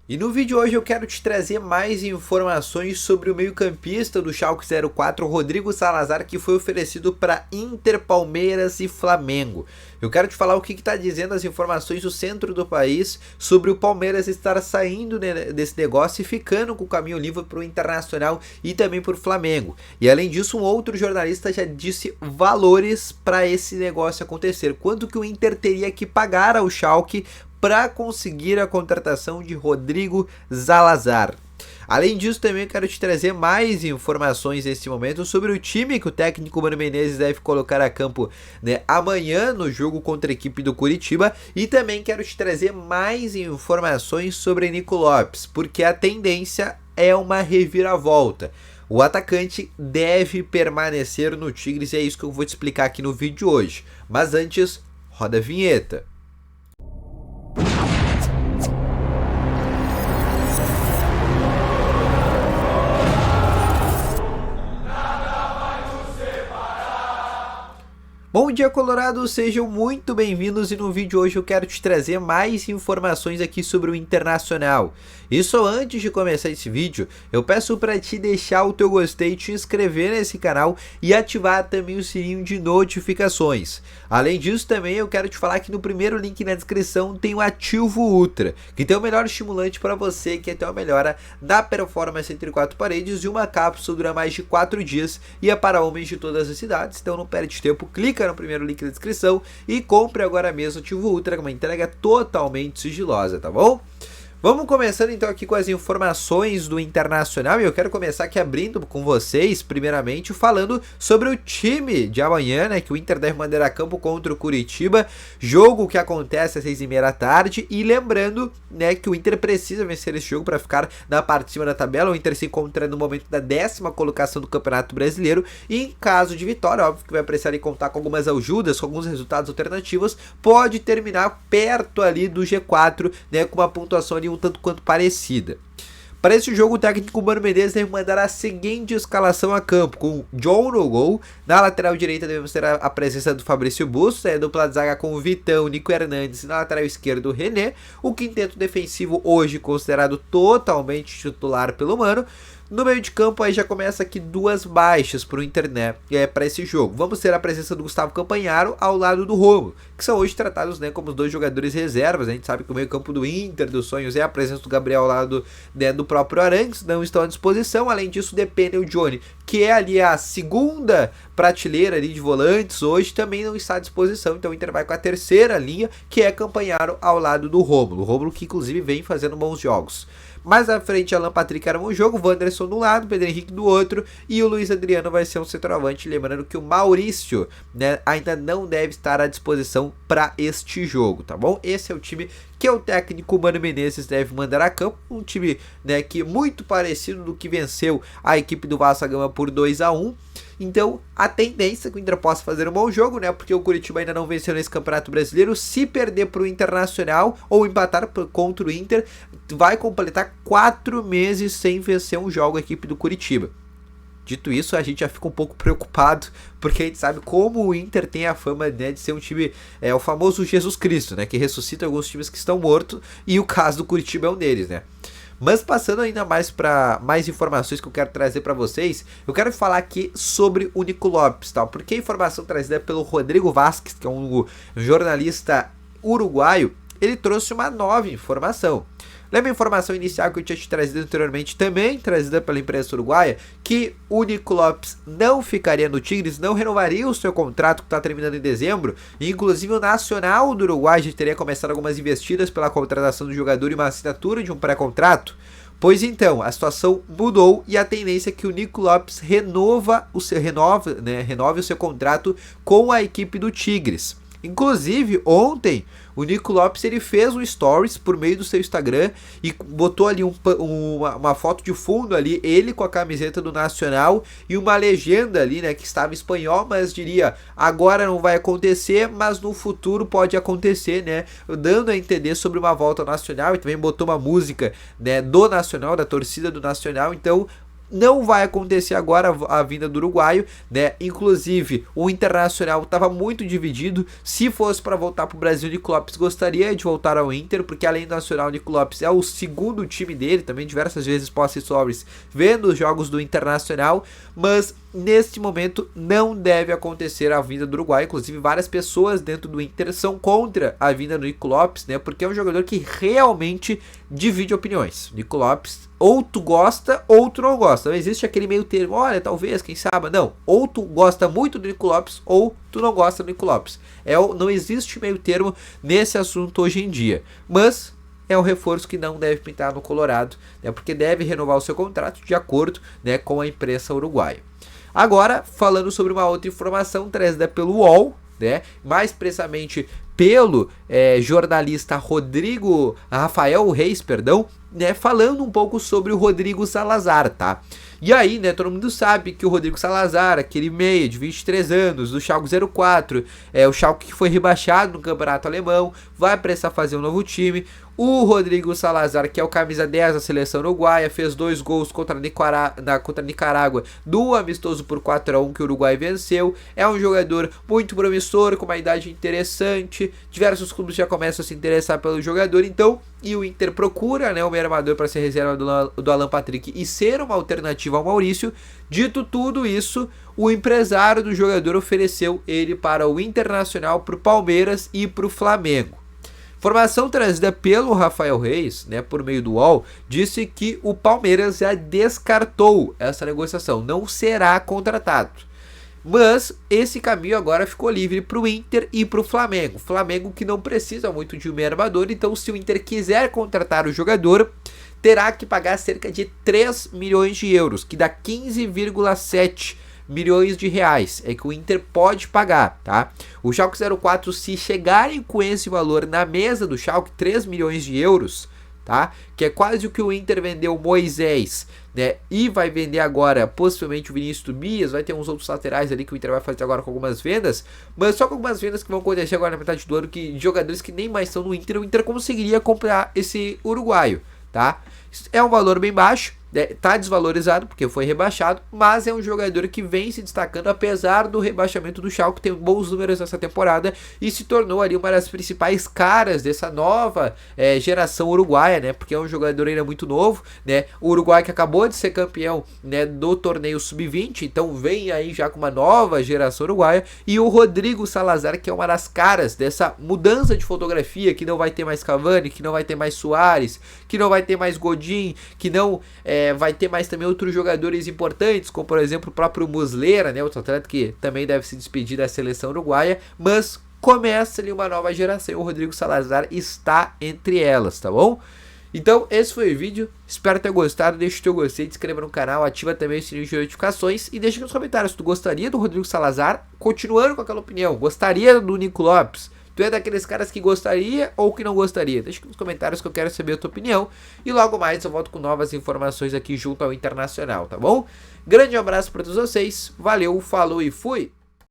E no vídeo de hoje eu quero te trazer mais informações sobre o meio-campista do Schalke 04, Rodrigo Salazar, que foi oferecido para Inter, Palmeiras e Flamengo. Eu quero te falar o que está dizendo as informações do centro do país sobre o Palmeiras estar saindo desse negócio e ficando com o caminho livre para o Internacional e também para o Flamengo. E além disso, um outro jornalista já disse valores para esse negócio acontecer. Quanto que o Inter teria que pagar ao Schalke para conseguir a contratação de Rodrigo Salazar. Além disso, também quero te trazer mais informações nesse momento sobre o time que o técnico Mano Menezes deve colocar a campo, amanhã no jogo contra a equipe do Curitiba. E também quero te trazer mais informações sobre Nico Lopes, porque a tendência é uma reviravolta. O atacante deve permanecer no Tigres e é isso que eu vou te explicar aqui no vídeo de hoje. Mas antes, roda a vinheta. Bom dia, Colorado, sejam muito bem-vindos e no vídeo de hoje eu quero te trazer mais informações aqui sobre o Internacional. E só antes de começar esse vídeo, eu peço para te deixar o teu gostei, te inscrever nesse canal e ativar também o sininho de notificações. Além disso, também eu quero te falar que no primeiro link na descrição tem o Ativo Ultra, que tem o melhor estimulante para você, que é ter uma melhora da performance entre quatro paredes, e uma cápsula dura mais de 4 dias e é para homens de todas as cidades, então não perde tempo, clica no primeiro link na descrição e compre agora mesmo o Ativo Ultra, com uma entrega totalmente sigilosa, tá bom? Vamos começando então aqui com as informações do Internacional e eu quero começar aqui abrindo com vocês, primeiramente, falando sobre o time de amanhã, que o Inter deve mandar a campo contra o Curitiba, jogo que acontece às 6h30 da tarde, e lembrando, que o Inter precisa vencer esse jogo para ficar na parte de cima da tabela. O Inter se encontra no momento da 10ª colocação do Campeonato Brasileiro e em caso de vitória, óbvio que vai precisar de contar com algumas ajudas, com alguns resultados alternativos, pode terminar perto ali do G4, com uma pontuação ali um tanto quanto parecida. Para esse jogo, o técnico Mano Menezes deve mandar a seguinte escalação a campo, com John no gol. Na lateral direita devemos ter a presença do Fabrício Bustos, dupla de zaga com o Vitão, Nico Hernandes, e na lateral esquerda o René. O quinteto defensivo hoje considerado totalmente titular pelo Mano. No meio de campo aí já começa aqui duas baixas para o Inter, para esse jogo. Vamos ter a presença do Gustavo Campanharo ao lado do Romulo, que são hoje tratados, como os dois jogadores reservas. A gente sabe que o meio campo do Inter, dos sonhos, é a presença do Gabriel ao lado, do próprio Arangues, não estão à disposição. Além disso, depende o Johnny, que é ali a segunda prateleira ali de volantes, hoje também não está à disposição. Então o Inter vai com a terceira linha, que é Campanharo ao lado do Romulo. O Romulo que inclusive vem fazendo bons jogos. Mais à frente, Alan Patrick era um jogo, o Wanderson do lado, Pedro Henrique do outro, e o Luiz Adriano vai ser um centroavante. Lembrando que o Maurício, ainda não deve estar à disposição para este jogo, tá bom? Esse é o time que o técnico Mano Menezes deve mandar a campo, um time, que é muito parecido do que venceu a equipe do Vasco da Gama por 2-1. Então, a tendência é que o Inter possa fazer um bom jogo, porque o Curitiba ainda não venceu nesse Campeonato Brasileiro. Se perder para o Internacional ou empatar contra o Inter, vai completar 4 meses sem vencer um jogo a equipe do Curitiba. Dito isso, a gente já fica um pouco preocupado, porque a gente sabe como o Inter tem a fama, de ser um time, o famoso Jesus Cristo, que ressuscita alguns times que estão mortos, e o caso do Curitiba é um deles, Mas passando ainda mais para mais informações que eu quero trazer para vocês, eu quero falar aqui sobre o Nico Lopes, porque a informação trazida pelo Rodrigo Vasquez, que é um jornalista uruguaio, ele trouxe uma nova informação. Lembra a informação inicial que eu tinha te trazido anteriormente, também trazida pela imprensa uruguaia, que o Nico Lopes não ficaria no Tigres, não renovaria o seu contrato que está terminando em dezembro, e inclusive o Nacional do Uruguai já teria começado algumas investidas pela contratação do jogador e uma assinatura de um pré-contrato? Pois então, a situação mudou e a tendência é que o Nico Lopes renove o seu contrato com a equipe do Tigres. Inclusive, ontem, o Nico Lopes ele fez um stories por meio do seu Instagram e botou ali uma foto de fundo ali, ele com a camiseta do Nacional e uma legenda ali, que estava em espanhol, mas diria, agora não vai acontecer, mas no futuro pode acontecer, dando a entender sobre uma volta ao Nacional. E também botou uma música, do Nacional, da torcida do Nacional. Então, não vai acontecer agora a vinda do uruguaio, né? Inclusive, o Internacional estava muito dividido. Se fosse para voltar para o Brasil, o Nico Lopes gostaria de voltar ao Inter, porque além do Nacional, o Nico Lopes é o segundo time dele, também diversas vezes posse sobres vendo os jogos do Internacional, mas neste momento não deve acontecer a vinda do Uruguai. Inclusive, várias pessoas dentro do Inter são contra a vinda do Nico Lopes, né? Porque é um jogador que realmente divide opiniões. Nico Lopes, ou tu gosta ou tu não gosta. Não existe aquele meio termo, olha, talvez, quem sabe. Não, ou tu gosta muito do Nico Lopes ou tu não gosta do Nico Lopes. Não existe meio termo nesse assunto hoje em dia. Mas é um reforço que não deve pintar no Colorado, né? Porque deve renovar o seu contrato de acordo, né, com a imprensa uruguaia. Agora, falando sobre uma outra informação trazida pelo UOL, né, mais precisamente pelo jornalista Rafael Reis, né, falando um pouco sobre o Rodrigo Salazar, tá? E aí, né, todo mundo sabe que o Rodrigo Salazar, aquele meia de 23 anos, do Schalke 04, o Schalke que foi rebaixado no campeonato alemão, vai precisar fazer um novo time. O Rodrigo Salazar, que é o camisa 10 da seleção uruguaia, fez 2 gols contra a Nicarágua do amistoso por 4-1 que o Uruguai venceu. É um jogador muito promissor, com uma idade interessante. Diversos clubes já começam a se interessar pelo jogador, então, e o Inter procura, né, o meio armador para ser reserva do Alan Patrick e ser uma alternativa ao Maurício. Dito tudo isso, o empresário do jogador ofereceu ele para o Internacional, para o Palmeiras e para o Flamengo. Informação trazida pelo Rafael Reis, né, por meio do UOL, disse que o Palmeiras já descartou essa negociação, não será contratado. Mas esse caminho agora ficou livre para o Inter e para o Flamengo. Flamengo que não precisa muito de um meio armador, então se o Inter quiser contratar o jogador, terá que pagar cerca de 3 milhões de euros, que dá 15,7 milhões de reais, é que o Inter pode pagar, tá? O Schalke 04, se chegarem com esse valor na mesa do Schalke, 3 milhões de euros, tá? Que é quase o que o Inter vendeu o Moisés, né? E vai vender agora, possivelmente, o Vinícius Tobias, vai ter uns outros laterais ali que o Inter vai fazer agora com algumas vendas, mas só com algumas vendas que vão acontecer agora na metade do ano, que de jogadores que nem mais estão no Inter, o Inter conseguiria comprar esse uruguaio, tá? É um valor bem baixo, tá desvalorizado porque foi rebaixado, mas é um jogador que vem se destacando apesar do rebaixamento do Schalke, tem bons números nessa temporada e se tornou ali uma das principais caras dessa nova geração uruguaia, né? Porque é um jogador ainda muito novo, né? O Uruguai que acabou de ser campeão, né, do torneio Sub-20, então vem aí já com uma nova geração uruguaia, e o Rodrigo Salazar, que é uma das caras dessa mudança de fotografia, que não vai ter mais Cavani, que não vai ter mais Suárez, que não vai ter mais Godin, que não vai ter mais também outros jogadores importantes, como por exemplo o próprio Muslera, né, outro atleta que também deve se despedir da seleção uruguaia, mas começa ali uma nova geração e o Rodrigo Salazar está entre elas, tá bom? Então esse foi o vídeo, espero ter gostado, deixa o teu gostei, se inscreva no canal, ativa também o sininho de notificações e deixa aqui nos comentários se tu gostaria do Rodrigo Salazar, continuando com aquela opinião, gostaria do Nico Lopes? Tu é daqueles caras que gostaria ou que não gostaria? Deixa aqui nos comentários que eu quero saber a tua opinião. E logo mais eu volto com novas informações aqui junto ao Internacional, tá bom? Grande abraço para todos vocês. Valeu, falou e fui!